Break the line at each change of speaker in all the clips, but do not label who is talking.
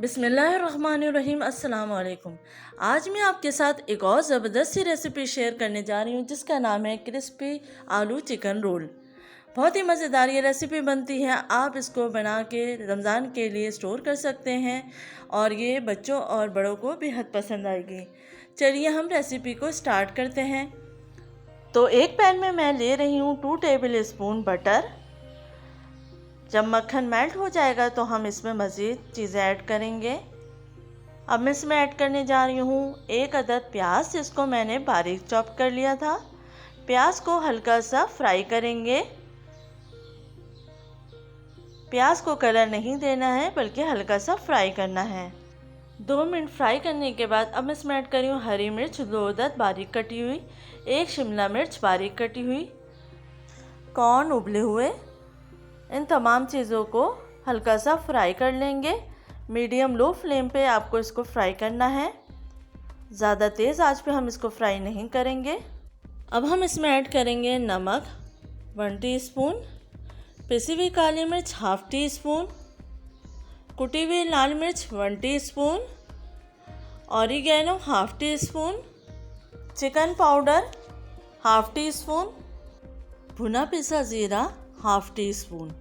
बिस्मिल्लाहिर्रहमानिर्रहीम। अस्सलाम वालेकुम। आज मैं आपके साथ एक और ज़बरदस्त सी रेसिपी शेयर करने जा रही हूँ जिसका नाम है क्रिस्पी आलू चिकन रोल। बहुत ही मज़ेदार ये रेसिपी बनती है। आप इसको बना के रमज़ान के लिए स्टोर कर सकते हैं और ये बच्चों और बड़ों को बेहद पसंद आएगी। चलिए हम रेसिपी को स्टार्ट करते हैं। तो एक पैन में मैं ले रही हूँ 2 टेबल स्पून बटर। जब मक्खन मेल्ट हो जाएगा तो हम इसमें मज़ीद चीज़ें ऐड करेंगे। अब मैं इसमें ऐड करने जा रही हूँ 1 अदद प्याज, जिसको मैंने बारीक चॉप कर लिया था। प्याज को हल्का सा फ्राई करेंगे। प्याज को कलर नहीं देना है बल्कि हल्का सा फ्राई करना है। 2 मिनट फ्राई करने के बाद अब मैं इसमें ऐड कर रही हूँ हरी मिर्च 2 अदद बारीक कटी हुई, 1 शिमला मिर्च बारीक कटी हुई, कॉर्न उबले हुए। इन तमाम चीज़ों को हल्का सा फ्राई कर लेंगे। मीडियम लो फ्लेम पे आपको इसको फ्राई करना है। ज़्यादा तेज़ आंच पे हम इसको फ्राई नहीं करेंगे। अब हम इसमें ऐड करेंगे नमक 1 टीस्पून, पिसी हुई काली मिर्च 1/2 टीस्पून, कुटी हुई लाल मिर्च 1 teaspoon, oregano 1/2 teaspoon, chicken powder 1/2 teaspoon, भुना पिसा ज़ीरा 1/2 टीस्पून।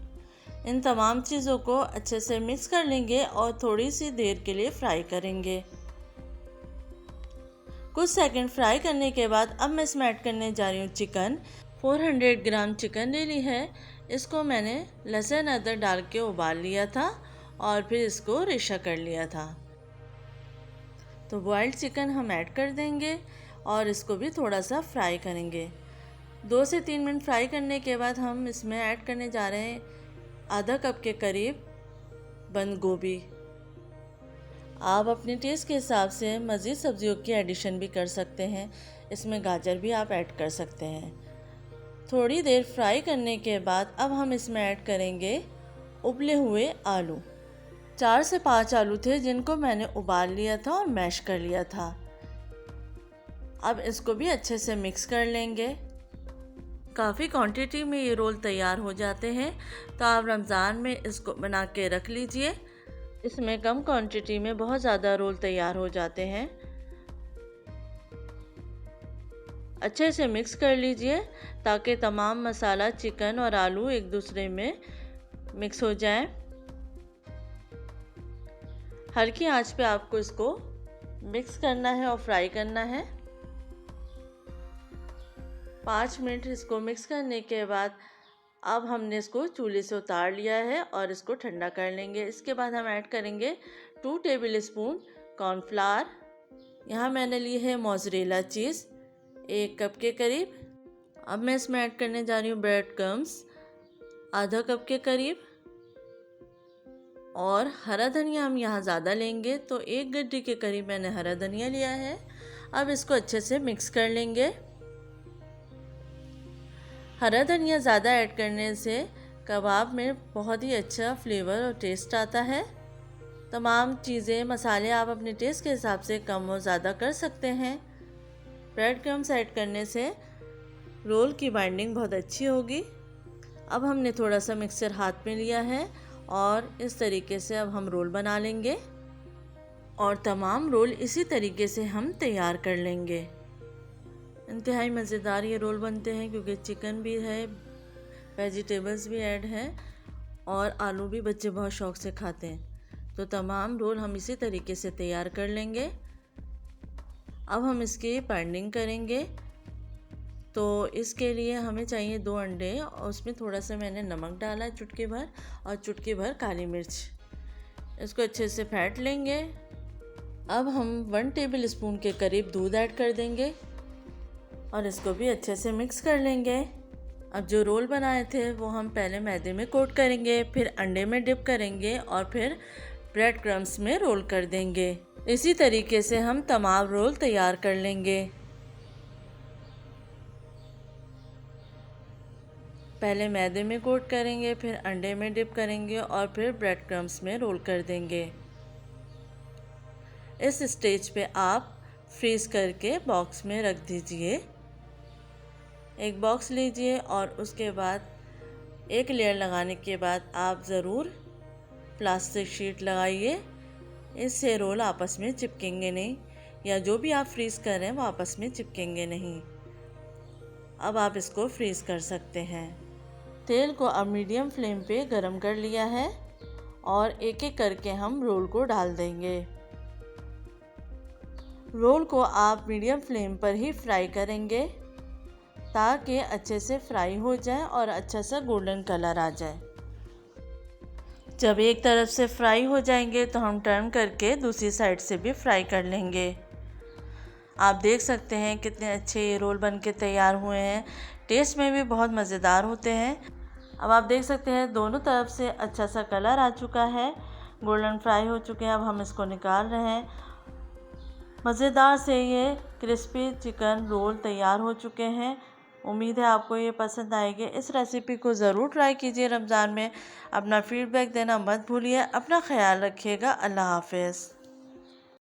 इन तमाम चीज़ों को अच्छे से मिक्स कर लेंगे और थोड़ी सी देर के लिए फ्राई करेंगे। कुछ सेकंड फ्राई करने के बाद अब मैं इसमें ऐड करने जा रही हूँ चिकन। 400 ग्राम चिकन ले ली है। इसको मैंने लहसुन अदरक डाल के उबाल लिया था और फिर इसको रेशा कर लिया था। तो बॉइल्ड चिकन हम ऐड कर देंगे और इसको भी थोड़ा सा फ्राई करेंगे। 2 से 3 मिनट फ्राई करने के बाद हम इसमें ऐड करने जा रहे हैं आधा कप के करीब बंद गोभी। आप अपने टेस्ट के हिसाब से मज़ीद सब्जियों की एडिशन भी कर सकते हैं। इसमें गाजर भी आप ऐड कर सकते हैं। थोड़ी देर फ्राई करने के बाद अब हम इसमें ऐड करेंगे उबले हुए आलू। 4 से 5 आलू थे जिनको मैंने उबाल लिया था और मैश कर लिया था। अब इसको भी अच्छे से मिक्स कर लेंगे। काफ़ी क्वांटिटी में ये रोल तैयार हो जाते हैं, तो आप रमज़ान में इसको बना के रख लीजिए। इसमें कम क्वांटिटी में बहुत ज़्यादा रोल तैयार हो जाते हैं। अच्छे से मिक्स कर लीजिए ताकि तमाम मसाला चिकन और आलू एक दूसरे में मिक्स हो जाए। हल्की आंच पे आपको इसको मिक्स करना है और फ्राई करना है। 5 मिनट इसको मिक्स करने के बाद अब हमने इसको चूल्हे से उतार लिया है और इसको ठंडा कर लेंगे। इसके बाद हम ऐड करेंगे 2 टेबल स्पून कॉर्नफ्लावर। यहाँ मैंने ली है मोज़रेला चीज़ 1 कप के करीब। अब मैं इसमें ऐड करने जा रही हूँ ब्रेड क्रम्स आधा कप के करीब, और हरा धनिया हम यहाँ ज़्यादा लेंगे तो 1 गड्डी के करीब मैंने हरा धनिया लिया है। अब इसको अच्छे से मिक्स कर लेंगे। हरा धनिया ज़्यादा ऐड करने से कबाब में बहुत ही अच्छा फ्लेवर और टेस्ट आता है। तमाम चीज़ें मसाले आप अपने टेस्ट के हिसाब से कम और ज़्यादा कर सकते हैं। ब्रेड क्रम्स ऐड करने से रोल की बाइंडिंग बहुत अच्छी होगी। अब हमने थोड़ा सा मिक्सचर हाथ में लिया है और इस तरीके से अब हम रोल बना लेंगे और तमाम रोल इसी तरीके से हम तैयार कर लेंगे। इंतहाई मज़ेदार ये रोल बनते हैं क्योंकि चिकन भी है, वेजिटेबल्स भी ऐड हैं और आलू भी बच्चे बहुत शौक़ से खाते हैं। तो तमाम रोल हम इसी तरीके से तैयार कर लेंगे। अब हम इसकी बाइंडिंग करेंगे। तो इसके लिए हमें चाहिए 2 अंडे और उसमें थोड़ा सा मैंने नमक डाला है चुटकी भर और चुटकी भर काली मिर्च। इसको अच्छे से फेंट लेंगे। अब हम 1 टेबल स्पून के करीब दूध ऐड कर देंगे और इसको भी अच्छे से मिक्स कर लेंगे। अब जो रोल बनाए थे वो हम पहले मैदे में कोट करेंगे, फिर अंडे में डिप करेंगे और फिर ब्रेड क्रम्स में रोल कर देंगे। इसी तरीके से हम तमाम रोल तैयार कर लेंगे। पहले मैदे में कोट करेंगे, फिर अंडे में डिप करेंगे और फिर ब्रेड क्रम्स में रोल कर देंगे। इस स्टेज पे आप फ्रीज़ करके बॉक्स में रख दीजिए। एक बॉक्स लीजिए और उसके बाद एक लेयर लगाने के बाद आप ज़रूर प्लास्टिक शीट लगाइए इससे रोल आपस में चिपकेंगे नहीं, या जो भी आप फ्रीज़ कर रहे हैं वो आपस में चिपकेंगे नहीं। अब आप इसको फ्रीज़ कर सकते हैं। तेल को अब मीडियम फ्लेम पे गरम कर लिया है और एक एक करके हम रोल को डाल देंगे। रोल को आप मीडियम फ्लेम पर ही फ्राई करेंगे ताकि अच्छे से फ्राई हो जाए और अच्छा सा गोल्डन कलर आ जाए। जब एक तरफ से फ्राई हो जाएंगे तो हम टर्न करके दूसरी साइड से भी फ्राई कर लेंगे। आप देख सकते हैं कितने अच्छे ये रोल बन के तैयार हुए हैं। टेस्ट में भी बहुत मज़ेदार होते हैं। अब आप देख सकते हैं दोनों तरफ से अच्छा सा कलर आ चुका है, गोल्डन फ्राई हो चुके हैं। अब हम इसको निकाल रहे हैं। मज़ेदार से ये क्रिस्पी चिकन रोल तैयार हो चुके हैं। उम्मीद है आपको ये पसंद आएगी। इस रेसिपी को ज़रूर ट्राई कीजिए रमज़ान में। अपना फीडबैक देना मत भूलिए। अपना ख्याल रखिएगा। अल्लाह हाफ़िज़।